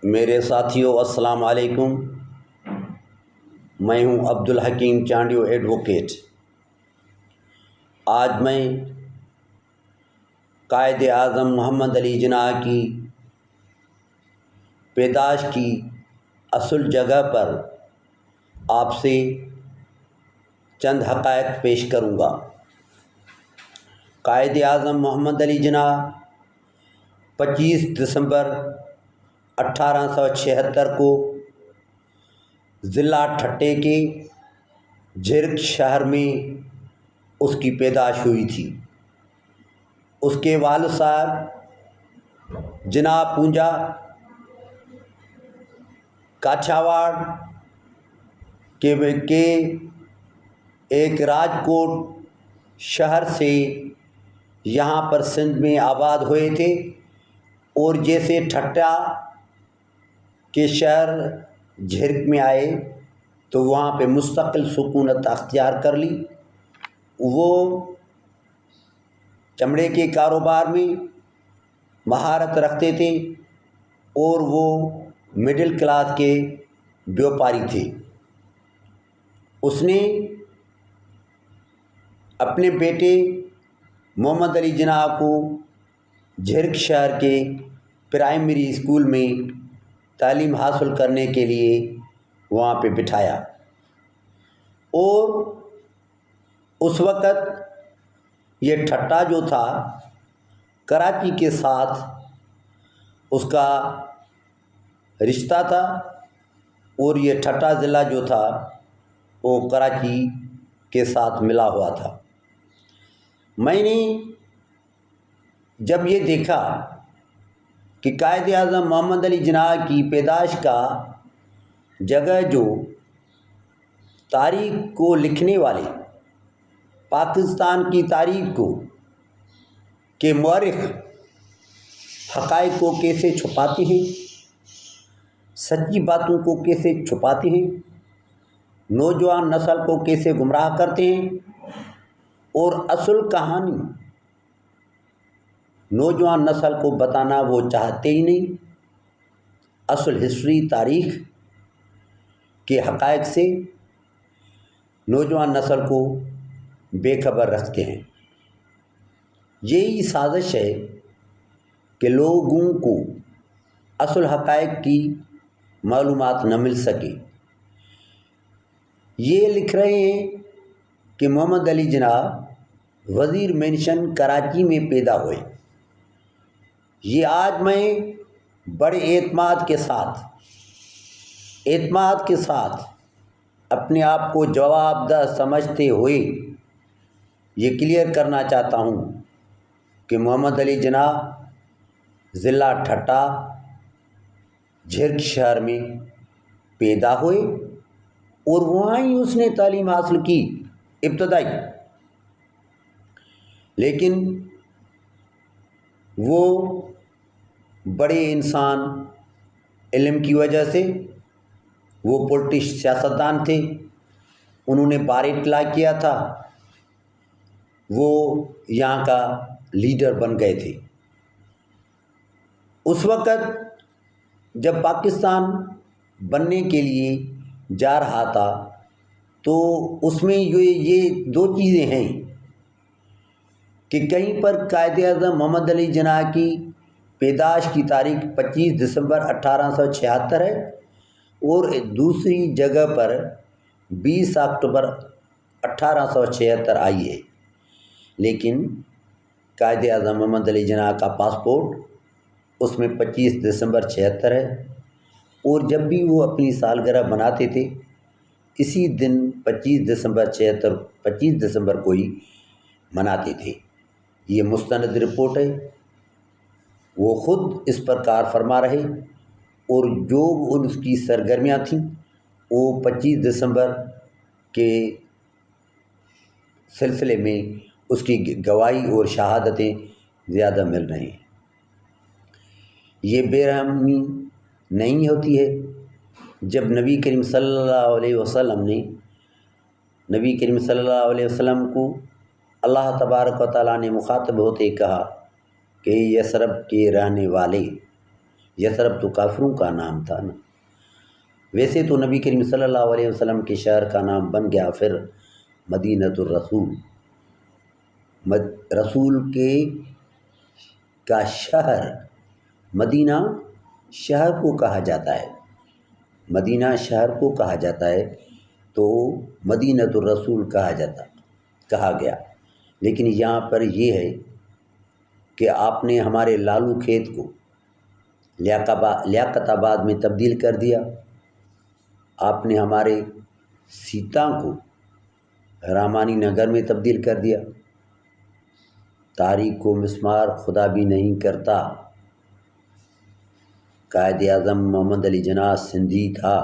میرے ساتھیوں السلام علیکم۔ میں ہوں عبدالحکیم چانڈیو ایڈوکیٹ۔ آج میں قائد اعظم محمد علی جناح کی پیدائش کی اصل جگہ پر آپ سے چند حقائق پیش کروں گا۔ قائد اعظم محمد علی جناح 25 دسمبر 1876 کو ضلع ٹھٹے کے جھرک شہر میں اس کی پیدائش ہوئی تھی۔ اس کے والد صاحب جناح پونجا کاٹھیاواڑ کے ایک راجکوٹ شہر سے یہاں پر سندھ میں آباد ہوئے تھے، اور جیسے ٹھٹا کے شہر جھرک میں آئے تو وہاں پہ مستقل سکونت اختیار کر لی۔ وہ چمڑے کے کاروبار میں مہارت رکھتے تھے اور وہ مڈل کلاس کے بیوپاری تھے۔ اس نے اپنے بیٹے محمد علی جناح کو جھرک شہر کے پرائمری اسکول میں تعلیم حاصل کرنے کے لیے وہاں پہ بٹھایا، اور اس وقت یہ ٹھٹا جو تھا کراچی کے ساتھ اس کا رشتہ تھا، اور یہ ٹھٹا ضلع جو تھا وہ کراچی کے ساتھ ملا ہوا تھا۔ میں نے جب یہ دیکھا کہ قائد اعظم محمد علی جناح کی پیدائش کا جگہ جو تاریخ کو لکھنے والے، پاکستان کی تاریخ کو کے مورخ حقائق کو کیسے چھپاتے ہیں، سچی باتوں کو کیسے چھپاتے ہیں، نوجوان نسل کو کیسے گمراہ کرتے ہیں، اور اصل کہانی نوجوان نسل کو بتانا وہ چاہتے ہی نہیں۔ اصل ہسٹری، تاریخ کے حقائق سے نوجوان نسل کو بے خبر رکھتے ہیں۔ یہی سازش ہے کہ لوگوں کو اصل حقائق کی معلومات نہ مل سکے۔ یہ لکھ رہے ہیں کہ محمد علی جناح وزیر مینشن کراچی میں پیدا ہوئے۔ یہ آج میں بڑے اعتماد کے ساتھ اپنے آپ کو جواب دہ سمجھتے ہوئے یہ کلیئر کرنا چاہتا ہوں کہ محمد علی جناح ضلع ٹھٹا جھرک شہر میں پیدا ہوئے، اور وہاں ہی اس نے تعلیم حاصل کی ابتدائی، لیکن وہ بڑے انسان علم کی وجہ سے، وہ سیاستدان تھے، انہوں نے بار اطلاع کیا تھا، وہ یہاں کا لیڈر بن گئے تھے۔ اس وقت جب پاکستان بننے کے لیے جا رہا تھا تو اس میں یہ دو چیزیں ہیں کہ کہیں پر قائد اعظم محمد علی جناح کی پیدائش کی تاریخ 25 دسمبر 1876 ہے، اور دوسری جگہ پر 20 اکتوبر 1876 آئی ہے، لیکن قائد اعظم محمد علی جناح کا پاسپورٹ اس میں 25 دسمبر 76 ہے، اور جب بھی وہ اپنی سالگرہ مناتے تھے اسی دن 25 دسمبر کو ہی مناتے تھے۔ یہ مستند رپورٹ ہے، وہ خود اس پر کار فرما رہے، اور جو ان کی سرگرمیاں تھیں وہ 25 دسمبر کے سلسلے میں اس کی گواہی اور شہادتیں زیادہ مل رہی ہیں۔ یہ بے رحمی نہیں ہوتی ہے جب نبی کریم صلی اللہ علیہ وسلم کو اللہ تبارک و تعالیٰ نے مخاطب ہوتے کہا کہ یثرب کے رہنے والے، یثرب تو کافروں کا نام تھا نا. ویسے تو نبی کریم صلی اللہ علیہ وسلم کے شہر کا نام بن گیا پھر مدینۃ الرسول. رسول کے کا شہر مدینہ شہر کو کہا جاتا ہے. مدینہ شہر کو کہا جاتا ہے تو مدینۃ الرسول کہا گیا. لیکن یہاں پر یہ ہے کہ آپ نے ہمارے لالو کھیت کو لیاقت آباد میں تبدیل کر دیا. آپ نے ہمارے سیتا کو رامانی نگر میں تبدیل کر دیا. تاریخ کو مسمار خدا بھی نہیں کرتا. قائد اعظم محمد علی جناح سندھی تھا.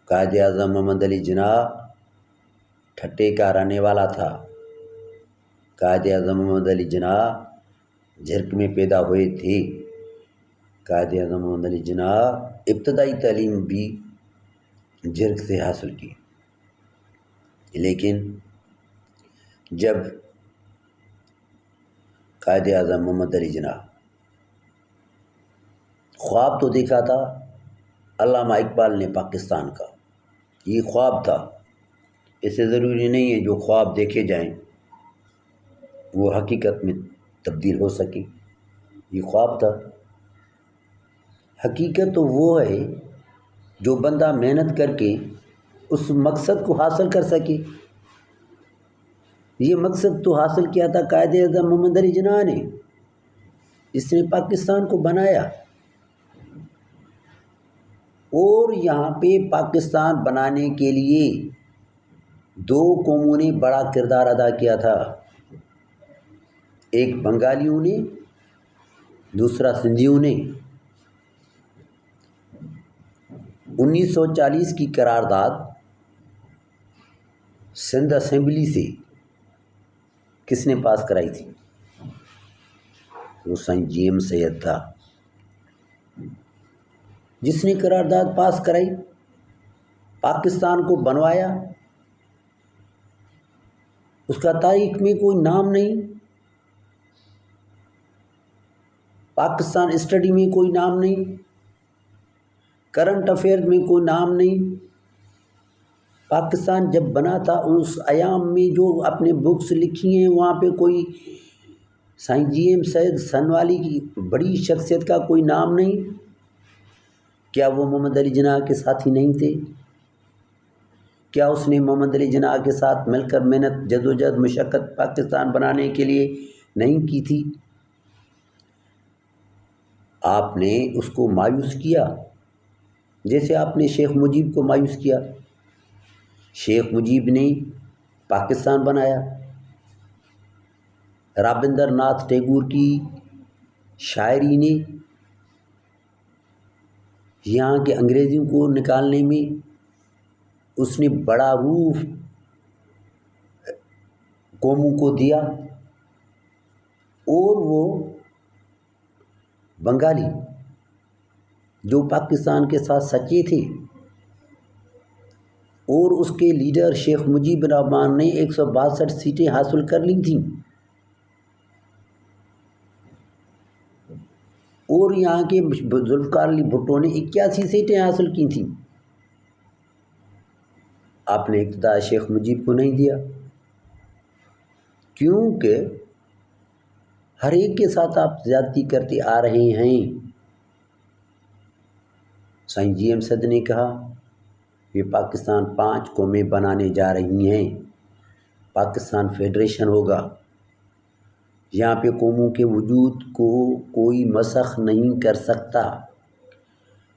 قائد اعظم محمد علی جناح ٹھٹے کا رہنے والا تھا. قائد اعظم محمد علی جناح جھرک میں پیدا ہوئے تھے. قائد اعظم محمد علی جناح ابتدائی تعلیم بھی جھرک سے حاصل کی. لیکن جب قائد اعظم محمد علی جناح خواب تو دیکھا تھا علامہ اقبال نے پاکستان کا، یہ خواب تھا. اسے ضروری نہیں ہے جو خواب دیکھے جائیں وہ حقیقت میں تبدیل ہو سکے. یہ خواب تھا. حقیقت تو وہ ہے جو بندہ محنت کر کے اس مقصد کو حاصل کر سکے. یہ مقصد تو حاصل کیا تھا قائد اعظم محمد علی جناح نے. اس نے پاکستان کو بنایا اور یہاں پہ پاکستان بنانے کے لیے دو قوموں نے بڑا کردار ادا کیا تھا. ایک بنگالیوں نے، دوسرا سندھیوں نے. 1940 کی قرارداد سندھ اسمبلی سے کس نے پاس کرائی تھی؟ وہ سائیں جی ایم سید تھا جس نے قرارداد پاس کرائی، پاکستان کو بنوایا. اس کا تاریخ میں کوئی نام نہیں، پاکستان اسٹڈی میں کوئی نام نہیں، کرنٹ افیئر میں کوئی نام نہیں. پاکستان جب بنا تھا اس ایام میں جو اپنے بکس لکھی ہیں وہاں پہ کوئی سائیں جی ایم سید سنوالی کی بڑی شخصیت کا کوئی نام نہیں. کیا وہ محمد علی جناح کے ساتھی نہیں تھے؟ کیا اس نے محمد علی جناح کے ساتھ مل کر محنت جدوجہد مشقت پاکستان بنانے کے لیے نہیں کی تھی؟ آپ نے اس کو مایوس کیا جیسے آپ نے شیخ مجیب کو مایوس کیا. شیخ مجیب نے پاکستان بنایا. رابندر ناتھ ٹیگور کی شاعری نے یہاں کے انگریزوں کو نکالنے میں اس نے بڑا روح قوموں کو دیا. اور وہ بنگالی جو پاکستان کے ساتھ سچے تھے اور اس کے لیڈر شیخ مجیب الرحمان نے 162 سیٹیں حاصل کر لی تھیں اور یہاں کے ذوالفقار علی بھٹو نے 81 سیٹیں حاصل کی تھیں. آپ نے اقتدار شیخ مجیب کو نہیں دیا کیونکہ ہر ایک کے ساتھ آپ زیادتی کرتے آ رہے ہیں. سائیں جی ایم سید نے کہا یہ پاکستان 5 قومیں بنانے جا رہی ہیں، پاکستان فیڈریشن ہوگا. یہاں پہ قوموں کے وجود کو کوئی مسخ نہیں کر سکتا.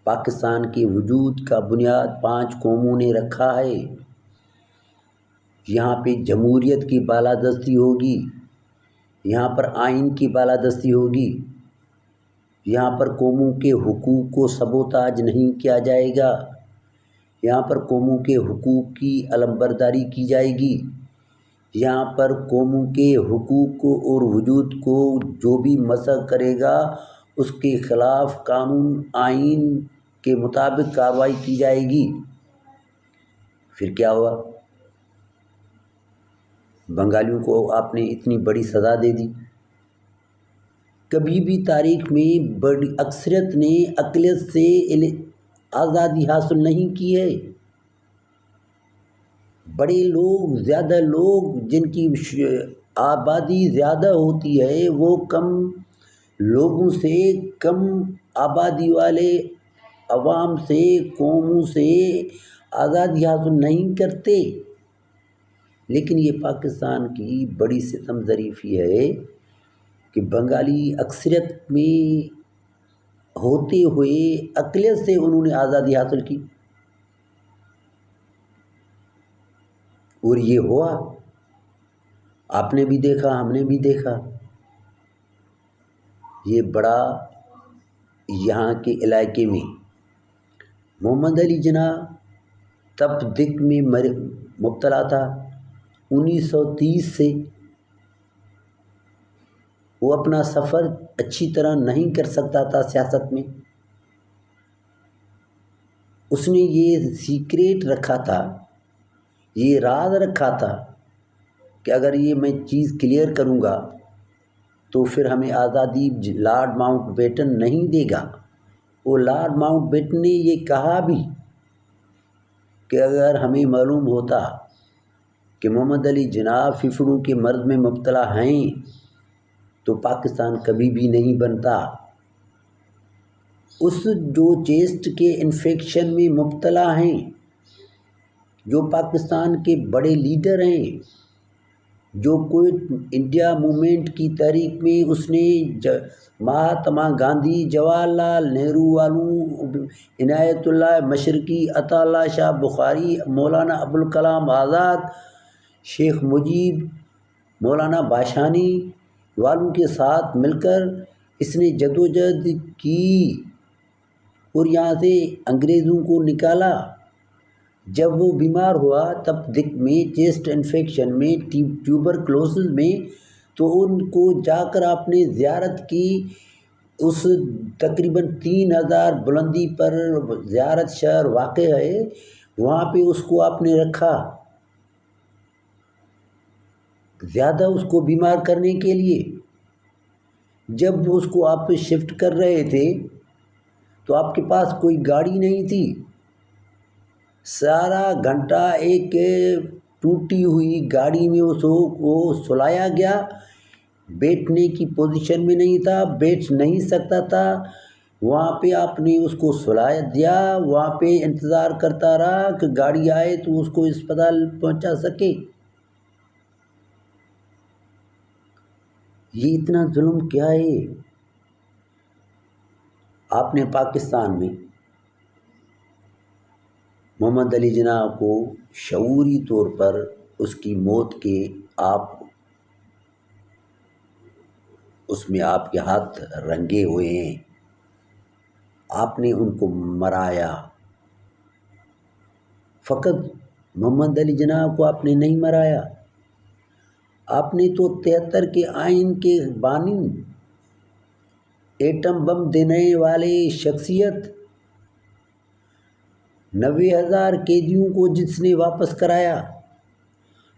پاکستان کے وجود کا بنیاد 5 قوموں نے رکھا ہے. یہاں پہ جمہوریت کی بالادستی ہوگی، یہاں پر آئین کی بالادستی ہوگی، یہاں پر قوموں کے حقوق کو سبوتاج نہیں کیا جائے گا، یہاں پر قوموں کے حقوق کی علمبرداری کی جائے گی. یہاں پر قوموں کے حقوق کو اور وجود کو جو بھی مسخ کرے گا اس کے خلاف قانون آئین کے مطابق کارروائی کی جائے گی. پھر کیا ہوا؟ بنگالیوں کو آپ نے اتنی بڑی سزا دے دی. کبھی بھی تاریخ میں بڑی اکثریت نے اقلیت سے آزادی حاصل نہیں کی ہے۔ بڑے لوگ، زیادہ لوگ جن کی آبادی زیادہ ہوتی ہے وہ کم لوگوں سے، کم آبادی والے عوام سے، قوموں سے آزادی حاصل نہیں کرتے۔ لیکن یہ پاکستان کی بڑی ستم ظریفی ہے کہ بنگالی اکثریت میں ہوتے ہوئے اقلیت سے انہوں نے آزادی حاصل کی، اور یہ ہوا۔ آپ نے بھی دیکھا، ہم نے بھی دیکھا۔ یہ بڑا یہاں کے علاقے میں محمد علی جناح تپ میں مبتلا تھا 1930 سے۔ وہ اپنا سفر اچھی طرح نہیں کر سکتا تھا سیاست میں۔ اس نے یہ سیکریٹ رکھا تھا، یہ راز رکھا تھا کہ اگر یہ میں چیز کلیئر کروں گا تو پھر ہمیں آزادی لارڈ ماؤنٹ بیٹن نہیں دے گا۔ وہ لارڈ ماؤنٹ بیٹن نے یہ کہا بھی کہ اگر ہمیں معلوم ہوتا کہ محمد علی جناح پھپھڑوں کے مرض میں مبتلا ہیں تو پاکستان کبھی بھی نہیں بنتا۔ اس جو چیسٹ کے انفیکشن میں مبتلا ہیں، جو پاکستان کے بڑے لیڈر ہیں، جو کوئٹ انڈیا موومنٹ کی تحریک میں اس نے مہاتما گاندھی، جواہر لال نہرو والوں، عنایت اللہ مشرقی، عطا اللہ شاہ بخاری، مولانا ابوالکلام آزاد، شیخ مجیب، مولانا باشانی والوں کے ساتھ مل کر اس نے جدوجہد کی اور یہاں سے انگریزوں کو نکالا۔ جب وہ بیمار ہوا تب میں چیسٹ انفیکشن میں، ٹیوبرکلوسس میں، تو ان کو جا کر آپ نے زیارت کی۔ اس تقریباً 3000 بلندی پر زیارت شہر واقع ہے، وہاں پہ اس کو آپ نے رکھا زیادہ اس کو بیمار کرنے کے لیے۔ جب اس کو آپ شفٹ کر رہے تھے تو آپ کے پاس کوئی گاڑی نہیں تھی، سارا گھنٹہ ایک ٹوٹی ہوئی گاڑی میں اس کو سلایا گیا، بیٹھنے کی پوزیشن میں نہیں تھا، بیٹھ نہیں سکتا تھا، وہاں پہ آپ نے اس کو سلایا دیا، وہاں پہ انتظار کرتا رہا کہ گاڑی آئے تو اس کو اسپتال پہنچا سکے۔ یہ اتنا ظلم کیا ہے؟ آپ نے پاکستان میں محمد علی جناح کو شعوری طور پر اس کی موت کے اس میں آپ کے ہاتھ رنگے ہوئے ہیں، آپ نے ان کو مرایا۔ فقط محمد علی جناح کو آپ نے نہیں مرایا، آپ نے تو 73 کے آئین کے بانی، ایٹم بم دینے والے شخصیت، 90,000 قیدیوں کو جس نے واپس کرایا،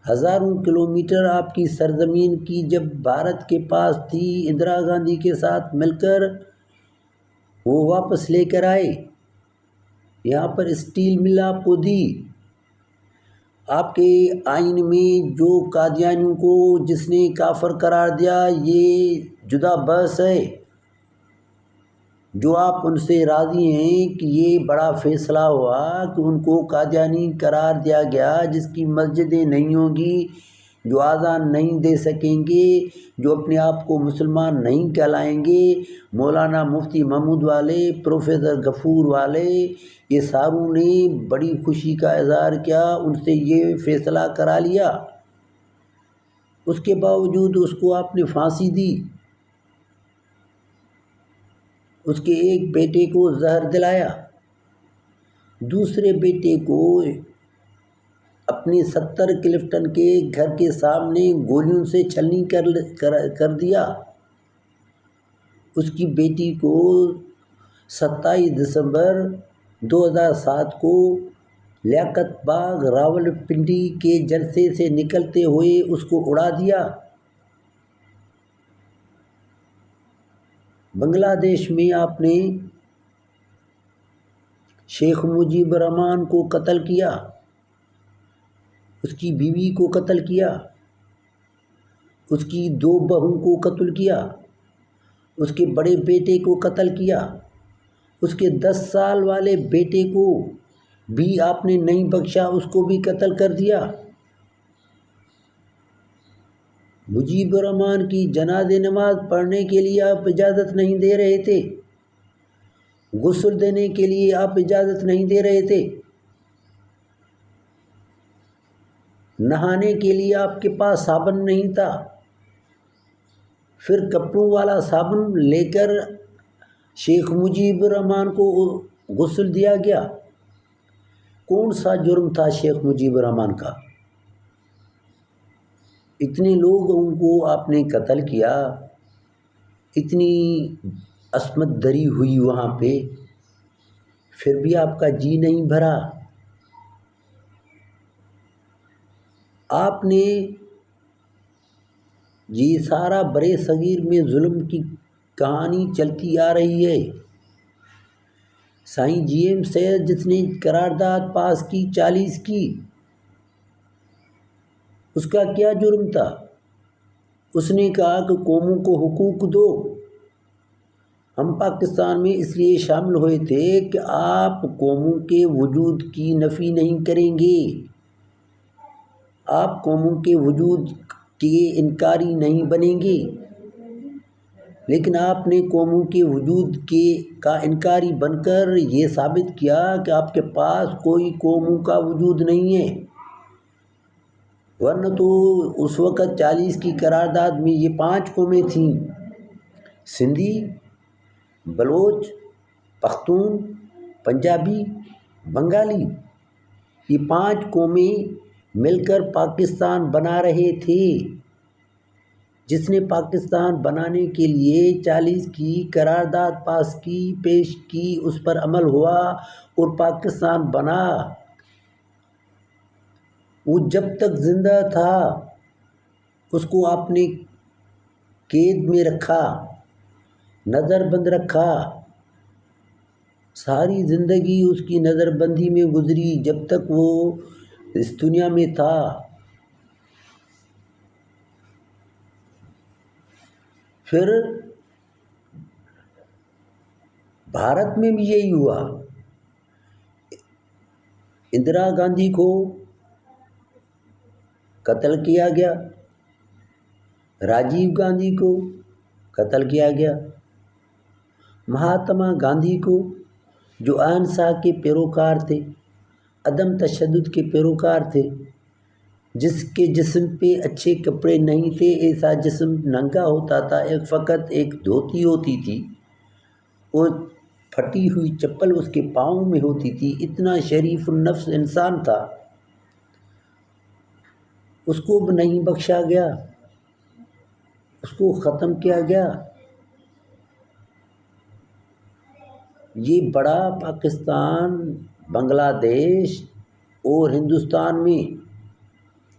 ہزاروں کلومیٹر آپ کی سرزمین کی جب بھارت کے پاس تھی، اندرا گاندھی کے ساتھ مل کر وہ واپس لے کر آئے، یہاں پر اسٹیل مل آپ کو دی۔ آپ کے آئین میں جو قادیانیوں کو جس نے کافر قرار دیا، یہ جدا بحث ہے۔ جو آپ ان سے راضی ہیں کہ یہ بڑا فیصلہ ہوا کہ ان کو قادیانی قرار دیا گیا، جس کی مسجدیں نہیں ہوں گی، جو اذان نہیں دے سکیں گے، جو اپنے آپ کو مسلمان نہیں کہلائیں گے، مولانا مفتی محمود والے، پروفیسر غفور والے، یہ ساروں نے بڑی خوشی کا اظہار کیا، ان سے یہ فیصلہ کرا لیا۔ اس کے باوجود اس کو آپ نے پھانسی دی، اس کے ایک بیٹے کو زہر دلایا، دوسرے بیٹے کو اپنی 70 کلفٹن کے گھر کے سامنے گولیوں سے چھلنی کر دیا۔ اس کی بیٹی کو 27 دسمبر 2007 کو لیاقت باغ راولپنڈی کے جلسے سے نکلتے ہوئے اس کو اڑا دیا۔ بنگلہ دیش میں آپ نے شیخ مجیب الرحمن کو قتل کیا، اس کی بیوی کو قتل کیا، اس کی 2 بہوؤں کو قتل کیا، اس کے بڑے بیٹے کو قتل کیا، اس کے 10 سال والے بیٹے کو بھی آپ نے نہیں بخشا، اس کو بھی قتل کر دیا۔ مجیب الرحمن کی جنازہ نماز پڑھنے کے لیے آپ اجازت نہیں دے رہے تھے، غسل دینے کے لیے آپ اجازت نہیں دے رہے تھے، نہانے کے لیے آپ کے پاس صابن نہیں تھا، پھر کپڑوں والا صابن لے کر شیخ مجیب الرحمن کو غسل دیا گیا۔ کون سا جرم تھا شیخ مجیب الرحمن کا؟ اتنے لوگوں کو آپ نے قتل کیا، اتنی عصمت دری ہوئی وہاں پہ، پھر بھی آپ کا جی نہیں بھرا۔ آپ نے یہ سارا برے صغیر میں ظلم کی کہانی چلتی آ رہی ہے۔ سائیں جی ایم سید جس نے قرارداد پاس کی 40 کی، اس کا کیا جرم تھا؟ اس نے کہا کہ قوموں کو حقوق دو۔ ہم پاکستان میں اس لیے شامل ہوئے تھے کہ آپ قوموں کے وجود کی نفی نہیں کریں گے، آپ قوموں کے وجود کے انکاری نہیں بنیں گے، لیکن آپ نے قوموں کے وجود کا انکاری بن کر یہ ثابت کیا کہ آپ کے پاس کوئی قوموں کا وجود نہیں ہے۔ ورنہ تو اس وقت 40 کی قرارداد میں یہ 5 قومیں تھیں، سندھی، بلوچ، پختون، پنجابی، بنگالی، یہ 5 قومیں مل کر پاکستان بنا رہے تھے۔ جس نے پاکستان بنانے کے لیے 40 کی قرارداد پاس کی، پیش کی، اس پر عمل ہوا اور پاکستان بنا، وہ جب تک زندہ تھا اس کو آپ نے قید میں رکھا، نظر بند رکھا، ساری زندگی اس کی نظر بندی میں گزری جب تک وہ اس دنیا میں تھا۔ پھر بھارت میں بھی یہی ہوا، اندرا گاندھی کو قتل کیا گیا، راجیو گاندھی کو قتل کیا گیا، مہاتما گاندھی کو جو اہنسا کے پیروکار تھے، عدم تشدد کے پیروکار تھے، جس کے جسم پہ اچھے کپڑے نہیں تھے، ایسا جسم ننگا ہوتا تھا، فقط ایک دھوتی ہوتی تھی اور پھٹی ہوئی چپل اس کے پاؤں میں ہوتی تھی، اتنا شریف النفس انسان تھا، اس کو بھی نہیں بخشا گیا، اس کو ختم کیا گیا۔ یہ بڑا پاکستان، بنگلہ دیش اور ہندوستان میں،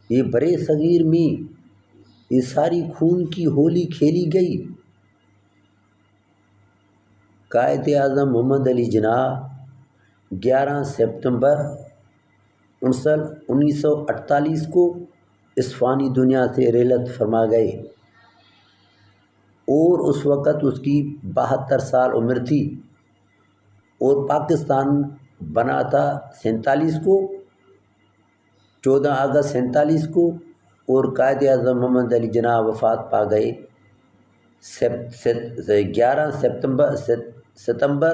یہ برے صغیر میں یہ ساری خون کی ہولی کھیلی گئی۔ قائد اعظم محمد علی جناح 11 سپتمبر 1948 کو اس فانی دنیا سے رحلت فرما گئے، اور اس وقت اس کی 72 سال عمر تھی، اور پاکستان بنا تھا 47 کو، 14 اگست 47 کو، اور قائد اعظم محمد علی جناح وفات پا گئے 11 ستمبر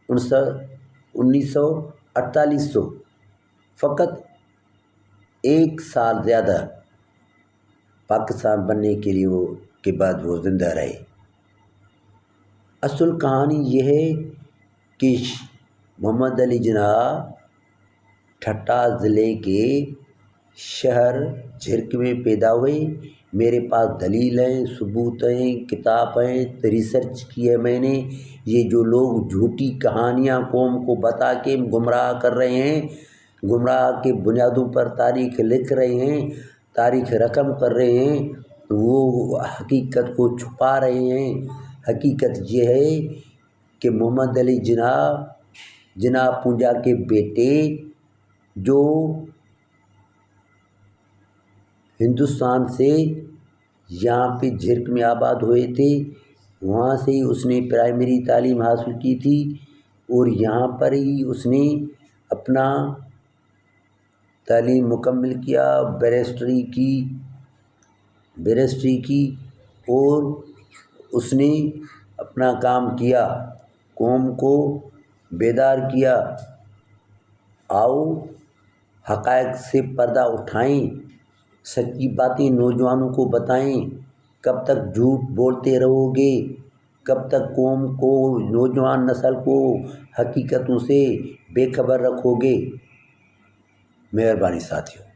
1948 فقط 1 سال زیادہ پاکستان بننے کے لیے کے بعد وہ زندہ رہے۔ اصل کہانی یہ ہے کہ محمد علی جناح ٹھٹہ ضلع کے شہر جھرک میں پیدا ہوئے۔ میرے پاس دلیل ہیں، ثبوت ہیں، کتاب ہیں، ریسرچ کی ہے میں نے۔ یہ جو لوگ جھوٹی کہانیاں قوم کو بتا کے گمراہ کر رہے ہیں، گمراہ کے بنیادوں پر تاریخ لکھ رہے ہیں، تاریخ رقم کر رہے ہیں، وہ حقیقت کو چھپا رہے ہیں، حقیقت یہ ہے کہ محمد علی جناح پونجا کے بیٹے جو ہندوستان سے یہاں پہ جھرک میں آباد ہوئے تھے، وہاں سے ہی اس نے پرائمری تعلیم حاصل کی تھی اور یہاں پر ہی اس نے اپنا تعلیم مکمل کیا، بیرسٹری کی اور اس نے اپنا کام کیا، قوم کو بیدار کیا۔ آؤ حقائق سے پردہ اٹھائیں، سچی باتیں نوجوانوں کو بتائیں۔ کب تک جھوٹ بولتے رہو گے؟ کب تک قوم کو، نوجوان نسل کو حقیقتوں سے بے خبر رکھو گے؟ مہربانی ساتھیوں۔